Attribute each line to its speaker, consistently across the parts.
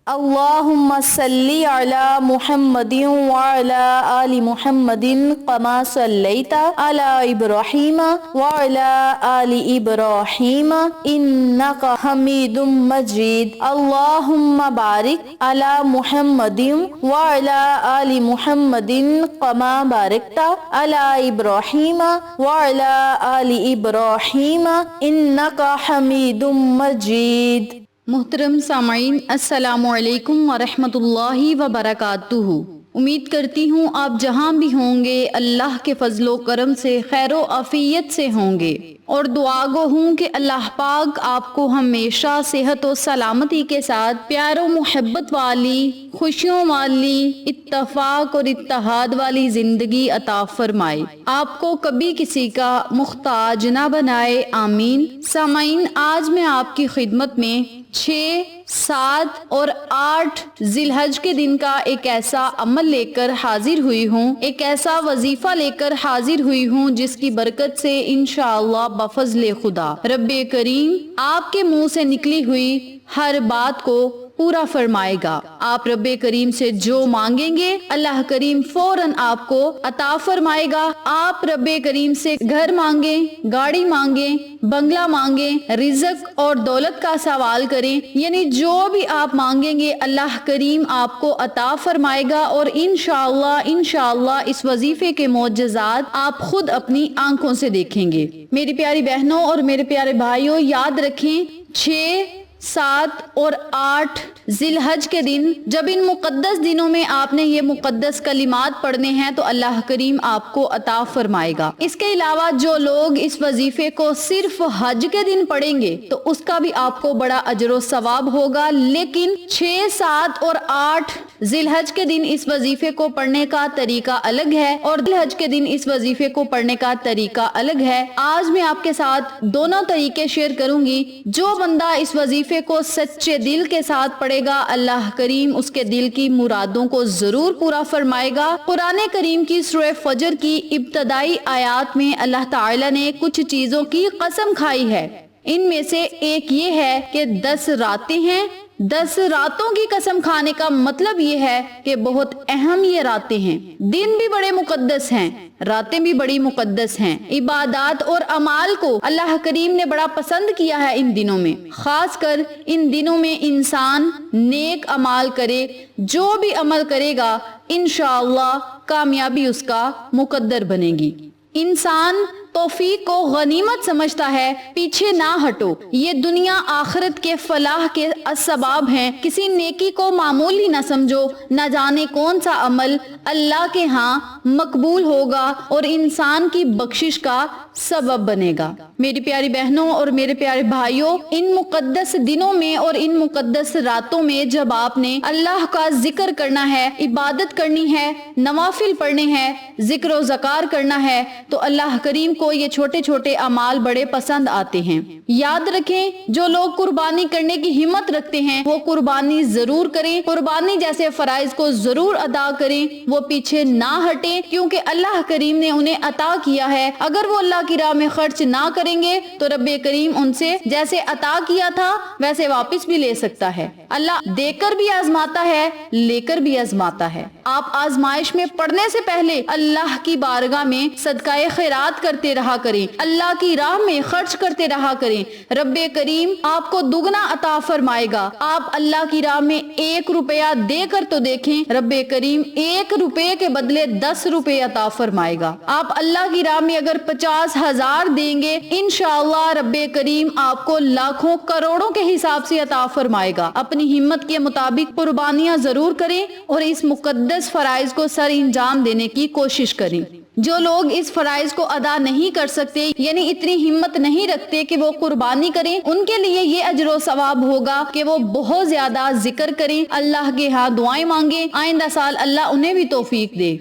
Speaker 1: اللہم صلی علی محمد وعلی آل محمد کما صلیت علی ابراہیم وعلی آل ابراہیم انک حمید مجید اللہم بارک علی محمد وعلی آل محمد کما بارکت علی ابراہیم وعلی آل ابراہیم انک حمید مجید۔ محترم سامعین، السلام علیکم ورحمۃ اللہ وبرکاتہ۔ امید کرتی ہوں آپ جہاں بھی ہوں گے اللہ کے فضل و کرم سے خیر و عافیت سے ہوں گے، اور دعا گو ہوں کہ اللہ پاک آپ کو ہمیشہ صحت و سلامتی کے ساتھ پیار و محبت والی، خوشیوں والی، اتفاق اور اتحاد والی زندگی عطا فرمائے، آپ کو کبھی کسی کا محتاج نہ بنائے، آمین۔ سامعین، آج میں آپ کی خدمت میں 6، 7 اور 8 ذی الحج کے دن کا ایک ایسا عمل لے کر حاضر ہوئی ہوں، ایک ایسا وظیفہ لے کر حاضر ہوئی ہوں جس کی برکت سے انشاءاللہ بفضل خدا رب کریم آپ کے منہ سے نکلی ہوئی ہر بات کو پورا فرمائے گا۔ آپ رب کریم سے جو مانگیں گے اللہ کریم فوراً آپ کو عطا فرمائے گا۔ آپ رب کریم سے گھر مانگیں، گاڑی مانگیں، بنگلہ مانگیں، رزق اور دولت کا سوال کریں، یعنی جو بھی آپ مانگیں گے اللہ کریم آپ کو عطا فرمائے گا، اور انشاءاللہ اس وظیفے کے معجزات آپ خود اپنی آنکھوں سے دیکھیں گے۔ میری پیاری بہنوں اور میرے پیارے بھائیوں، یاد رکھیں 6، 7 اور 8 ذی الحج کے دن جب ان مقدس دنوں میں آپ نے یہ مقدس کلمات پڑھنے ہیں تو اللہ کریم آپ کو عطا فرمائے گا۔ اس کے علاوہ جو لوگ اس وظیفے کو صرف حج کے دن پڑھیں گے تو اس کا بھی آپ کو بڑا اجر و ثواب ہوگا، لیکن 6، 7 اور 8 ذی الحج کے دن اس وظیفے کو پڑھنے کا طریقہ الگ ہے، اور ذی الحج کے دن اس وظیفے کو پڑھنے کا طریقہ الگ ہے۔ آج میں آپ کے ساتھ دونوں طریقے شیئر کروں گی۔ جو بندہ اس وظیفے کو سچے دل کے ساتھ پڑھے گا اللہ کریم اس کے دل کی مرادوں کو ضرور پورا فرمائے گا۔ قرآن کریم کی سورہ فجر کی ابتدائی آیات میں اللہ تعالی نے کچھ چیزوں کی قسم کھائی ہے، ان میں سے ایک یہ ہے کہ 10 راتیں ہیں۔ 10 راتوں کی قسم کھانے کا مطلب یہ ہے کہ بہت اہم یہ راتیں ہیں، دن بھی بڑے مقدس ہیں، راتیں بھی بڑی مقدس ہیں۔ عبادات اور اعمال کو اللہ کریم نے بڑا پسند کیا ہے ان دنوں میں، خاص کر ان دنوں میں انسان نیک اعمال کرے، جو بھی عمل کرے گا انشاءاللہ کامیابی اس کا مقدر بنے گی۔ انسان توفیق کو غنیمت سمجھتا ہے، پیچھے نہ ہٹو، یہ دنیا آخرت کے فلاح کے اسباب ہیں، کسی نیکی کو معمولی نہ سمجھو، نہ جانے کون سا عمل اللہ کے ہاں مقبول ہوگا اور انسان کی بخشش کا سبب بنے گا۔ میری پیاری بہنوں اور میرے پیارے بھائیوں، ان مقدس دنوں میں اور ان مقدس راتوں میں جب آپ نے اللہ کا ذکر کرنا ہے، عبادت کرنی ہے، نوافل پڑھنے ہیں، ذکر و ذکار کرنا ہے، تو اللہ کریم کو یہ چھوٹے چھوٹے اعمال بڑے پسند آتے ہیں۔ یاد رکھیں جو لوگ قربانی کرنے کی ہمت رکھتے ہیں وہ قربانی ضرور کریں، قربانی جیسے فرائض کو ضرور ادا کریں، وہ پیچھے نہ ہٹیں، کیونکہ اللہ کریم نے انہیں عطا کیا ہے۔ اگر وہ اللہ کی راہ میں خرچ نہ کریں گے تو رب کریم ان سے جیسے عطا کیا تھا ویسے واپس بھی لے سکتا ہے۔ اللہ دے کر بھی آزماتا ہے، لے کر بھی آزماتا ہے۔ آپ آزمائش میں پڑنے سے پہلے اللہ کی بارگاہ میں صدقہ خیرات کرتے رہا کریں، اللہ کی راہ میں خرچ کرتے رہا کریں، رب کریم آپ کو دگنا عطا فرمائے گا۔ آپ اللہ کی راہ میں 1 روپیہ دے کر تو دیکھیں، رب کریم 1 روپے کے بدلے 10 روپے عطا فرمائے گا۔ آپ اللہ کی راہ میں اگر 50,000 دیں گے انشاءاللہ رب کریم آپ کو لاکھوں کروڑوں کے حساب سے عطا فرمائے گا۔ اپنی ہمت کے مطابق قربانیاں ضرور کریں اور اس مقدس فرائض کو سر انجام دینے کی کوشش کریں۔ جو لوگ اس فرائض کو ادا نہیں کر سکتے، یعنی اتنی ہمت نہیں رکھتے کہ وہ قربانی کریں، ان کے لیے یہ اجر و ثواب ہوگا کہ وہ بہت زیادہ ذکر کریں، اللہ کے ہاں دعائیں مانگیں، آئندہ سال اللہ انہیں بھی توفیق دے۔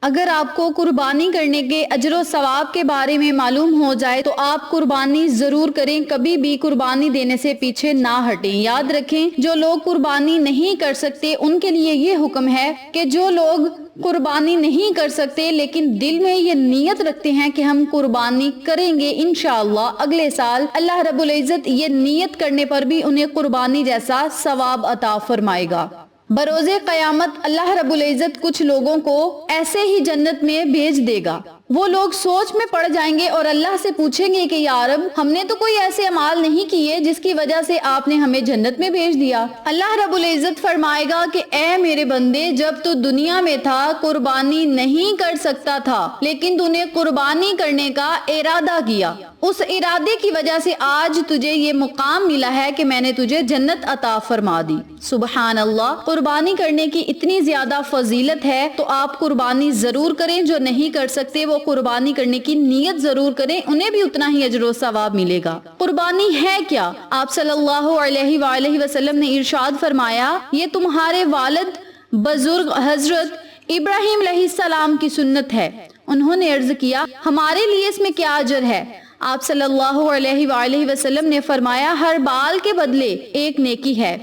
Speaker 1: اگر آپ کو قربانی کرنے کے اجر و ثواب کے بارے میں معلوم ہو جائے تو آپ قربانی ضرور کریں، کبھی بھی قربانی دینے سے پیچھے نہ ہٹیں۔ یاد رکھیں جو لوگ قربانی نہیں کر سکتے ان کے لیے یہ حکم ہے کہ جو لوگ قربانی نہیں کر سکتے لیکن دل میں یہ نیت رکھتے ہیں کہ ہم قربانی کریں گے انشاءاللہ اگلے سال، اللہ رب العزت یہ نیت کرنے پر بھی انہیں قربانی جیسا ثواب عطا فرمائے گا۔ بروز قیامت اللہ رب العزت کچھ لوگوں کو ایسے ہی جنت میں بھیج دے گا۔ وہ لوگ سوچ میں پڑ جائیں گے اور اللہ سے پوچھیں گے کہ یا رب، ہم نے تو کوئی ایسے اعمال نہیں کیے جس کی وجہ سے آپ نے ہمیں جنت میں بھیج دیا۔ اللہ رب العزت فرمائے گا کہ اے میرے بندے، جب تو دنیا میں تھا قربانی نہیں کر سکتا تھا، لیکن تو نے قربانی کرنے کا ارادہ کیا، اس ارادے کی وجہ سے آج تجھے یہ مقام ملا ہے کہ میں نے تجھے جنت عطا فرما دی۔ سبحان اللہ، قربانی کرنے کی اتنی زیادہ فضیلت ہے تو آپ قربانی ضرور کریں۔ جو نہیں کر سکتے وہ قربانی کرنے کی نیت ضرور کریں، انہیں بھی اتنا ہی اجر و ثواب ملے گا۔ قربانی ہے کیا؟ آپ صلی اللہ علیہ وآلہ وسلم نے ارشاد فرمایا، یہ تمہارے والد بزرگ حضرت ابراہیم علیہ السلام کی سنت ہے۔ انہوں نے عرض کیا، ہمارے لیے اس میں کیا اجر ہے؟ آپ صلی اللہ علیہ وآلہ وسلم نے فرمایا، ہر بال کے بدلے ایک نیکی ہے۔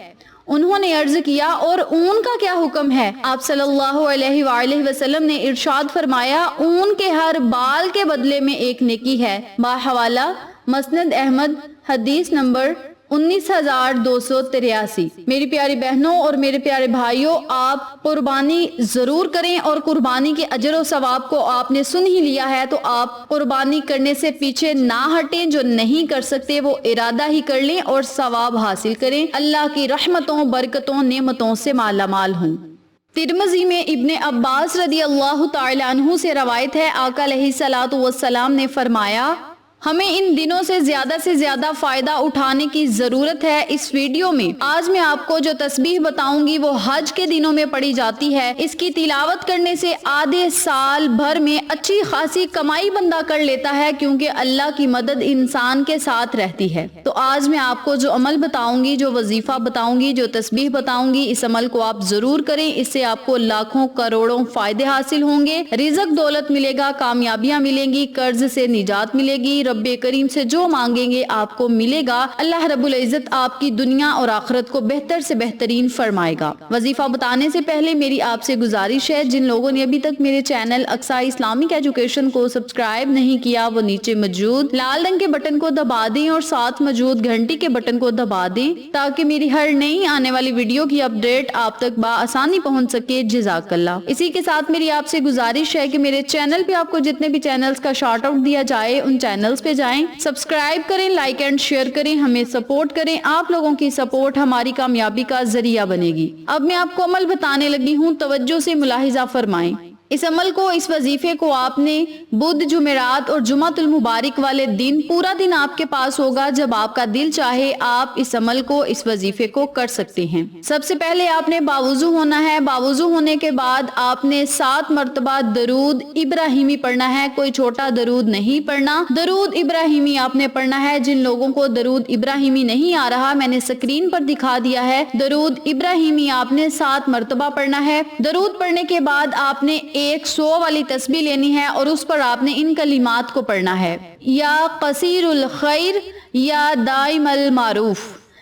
Speaker 1: انہوں نے عرض کیا، اور اون کا کیا حکم ہے؟ آپ صلی اللہ علیہ وآلہ وسلم نے ارشاد فرمایا، اون کے ہر بال کے بدلے میں ایک نیکی ہے۔ باحوالہ مسند احمد، حدیث نمبر 19283۔ میری پیاری بہنوں اور میرے پیارے بھائیوں، آپ قربانی ضرور کریں، اور قربانی کے اجر و ثواب کو آپ نے سن ہی لیا ہے تو آپ قربانی کرنے سے پیچھے نہ ہٹیں۔ جو نہیں کر سکتے وہ ارادہ ہی کر لیں اور ثواب حاصل کریں۔ اللہ کی رحمتوں، برکتوں، نعمتوں سے مالا مال ہوں۔ ترمذی میں ابن عباس رضی اللہ تعالی عنہ سے روایت ہے، آقا علیہ الصلوۃ والسلام نے فرمایا، ہمیں ان دنوں سے زیادہ فائدہ اٹھانے کی ضرورت ہے۔ اس ویڈیو میں آج میں آپ کو جو تسبیح بتاؤں گی وہ حج کے دنوں میں پڑھی جاتی ہے۔ اس کی تلاوت کرنے سے آدھے سال بھر میں اچھی خاصی کمائی بندہ کر لیتا ہے، کیونکہ اللہ کی مدد انسان کے ساتھ رہتی ہے۔ تو آج میں آپ کو جو عمل بتاؤں گی، جو وظیفہ بتاؤں گی، جو تسبیح بتاؤں گی، اس عمل کو آپ ضرور کریں۔ اس سے آپ کو لاکھوں کروڑوں فائدے حاصل ہوں گے، رزق دولت ملے گا، کامیابیاں ملیں گی، قرض سے نجات ملے گی، رب کریم سے جو مانگیں گے آپ کو ملے گا۔ اللہ رب العزت آپ کی دنیا اور آخرت کو بہتر سے بہترین فرمائے گا۔ وظیفہ بتانے سے پہلے میری آپ سے گزارش ہے، جن لوگوں نے ابھی تک میرے چینل اقصیٰ اسلامک ایجوکیشن کو سبسکرائب نہیں کیا، وہ نیچے موجود لال رنگ کے بٹن کو دبا دیں اور ساتھ موجود گھنٹی کے بٹن کو دبا دیں، تاکہ میری ہر نئی آنے والی ویڈیو کی اپڈیٹ آپ تک بآسانی پہنچ سکے۔ جزاک اللہ۔ اسی کے ساتھ میری آپ سے گزارش ہے کہ میرے چینل پہ آپ کو جتنے بھی چینلز کا شارٹ آؤٹ دیا جائے ان چینلز پہ جائیں، سبسکرائب کریں، لائک اینڈ شیئر کریں، ہمیں سپورٹ کریں۔ آپ لوگوں کی سپورٹ ہماری کامیابی کا ذریعہ بنے گی۔ اب میں آپ کو عمل بتانے لگی ہوں، توجہ سے ملاحظہ فرمائیں۔ اس عمل کو، اس وظیفے کو آپ نے بدھ، جمعرات اور جمعۃ المبارک والے دن، پورا دن آپ کے پاس ہوگا، جب آپ کا دل چاہے آپ اس عمل کو، اس وظیفے کو کر سکتے ہیں۔ سب سے پہلے آپ نے باوضو ہونا ہے۔ باوضو ہونے کے بعد آپ نے 7 مرتبہ درود ابراہیمی پڑھنا ہے۔ کوئی چھوٹا درود نہیں پڑھنا، درود ابراہیمی آپ نے پڑھنا ہے۔ جن لوگوں کو درود ابراہیمی نہیں آ رہا، میں نے اسکرین پر دکھا دیا ہے، درود ابراہیمی آپ نے 7 مرتبہ پڑھنا ہے۔ درود پڑھنے کے بعد آپ نے 100 والی تسبیح لینی ہے اور اس پر آپ نے ان کلمات کو پڑھنا ہے، یا قصیر الخیر یا دائم المعروف،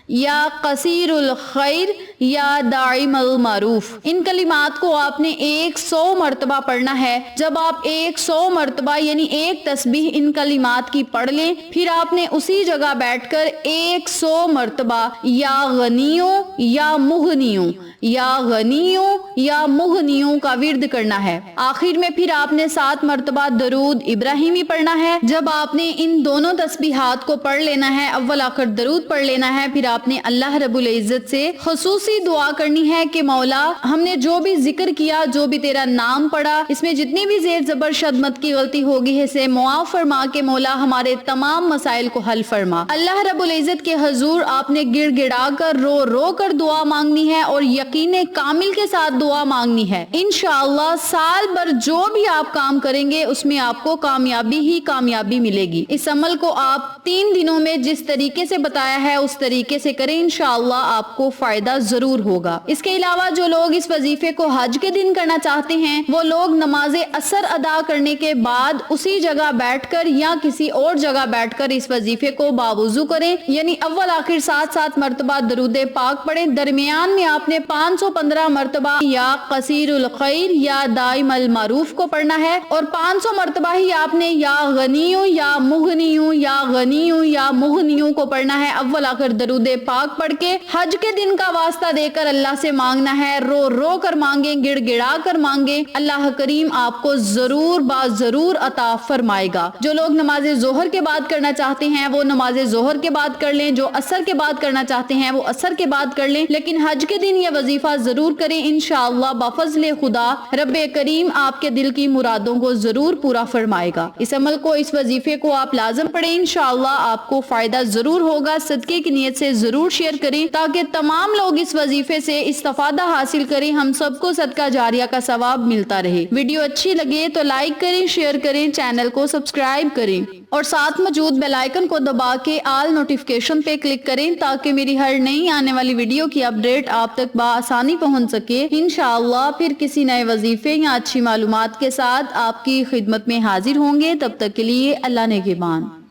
Speaker 1: یا قصیر الخیر یا دائم المعروف۔ ان کلمات کو آپ نے 100 مرتبہ پڑھنا ہے۔ جب آپ 100 مرتبہ یعنی ایک تسبیح ان کلمات کی پڑھ لیں، پھر آپ نے اسی جگہ بیٹھ کر 100 مرتبہ یا غنیوں یا مغنیوں، یا غنیوں یا مغنیوں کا ورد کرنا ہے۔ آخر میں پھر آپ نے 7 مرتبہ درود ابراہیمی پڑھنا ہے۔ جب آپ نے ان دونوں تسبیحات کو پڑھ لینا ہے، اول آخر درود پڑھ لینا ہے، پھر آپ نے اللہ رب العزت سے خصوصی دعا کرنی ہے کہ مولا، ہم نے جو بھی ذکر کیا، جو بھی تیرا نام پڑھا، اس میں جتنی بھی زیر زبر شد مد کی غلطی ہوگی اسے معاف فرما کے مولا ہمارے تمام مسائل کو حل فرما۔ اللہ رب العزت کے حضور آپ نے گڑ گڑا کر، رو رو کر دعا مانگنی ہے اور یقین کامل کے ساتھ دعا مانگنی ہے۔ انشاءاللہ سال بھر جو بھی آپ کام کریں گے اس میں آپ کو کامیابی ہی کامیابی ملے گی۔ اس عمل کو آپ 3 دنوں میں جس طریقے سے بتایا ہے اس طریقے سے کریں، انشاءاللہ آپ کو فائدہ ضرور ہوگا۔ اس کے علاوہ جو لوگ اس وظیفے کو حج کے دن کرنا چاہتے ہیں وہ لوگ نماز عصر ادا کرنے کے بعد اسی جگہ بیٹھ کر یا کسی اور جگہ بیٹھ کر اس وظیفے کو باوضو کریں، یعنی اول آخر 7 مرتبہ درود پاک پڑھیں۔ درمیان میں آپ نے 515 مرتبہ یا قصیر الخیر یا دائم المعروف کو پڑھنا ہے، اور 500 مرتبہ ہی آپ نے یا غنیوں یا مغنیوں یا غنیوں یا مغنیوں کو پڑھنا ہے۔ اول آخر درود پاک پڑھ کے حج کے دن کا واسطہ دے کر اللہ سے مانگنا ہے، رو رو کر مانگیں، گڑ گڑا کر مانگیں، اللہ کریم آپ کو ضرور ضرور عطا فرمائے گا۔ جو لوگ نماز ظہر کے بعد کرنا چاہتے ہیں وہ نماز ظہر کے بعد کر لیں، جو عصر کے بعد کرنا چاہتے ہیں وہ عصر کے بعد کر لیں، لیکن حج کے دن یہ وظیفہ ضرور کریں، انشاءاللہ بفضل خدا رب کریم آپ کے دل کی مرادوں کو ضرور پورا فرمائے گا۔ اس عمل کو، اس وظیفے کو آپ لازم پڑھیں، انشاءاللہ آپ کو فائدہ ضرور ہوگا۔ صدقے کی نیت سے ضرور شیئر کریں تاکہ تمام لوگ اس وظیفے سے استفادہ حاصل کریں، ہم سب کو صدقہ جاریہ کا ثواب ملتا رہے۔ ویڈیو اچھی لگے تو لائک کریں، شیئر کریں، چینل کو سبسکرائب کریں اور ساتھ موجود بیل آئیکن کو دبا کے آل نوٹیفیکیشن پہ کلک کریں تاکہ میری ہر نئی آنے والی ویڈیو کی اپڈیٹ آپ تک بآسانی پہنچ سکے۔ انشاءاللہ پھر کسی نئے وظیفے یا اچھی معلومات کے ساتھ آپ کی خدمت میں حاضر ہوں گے، تب تک کے لیے اللہ نگہبان۔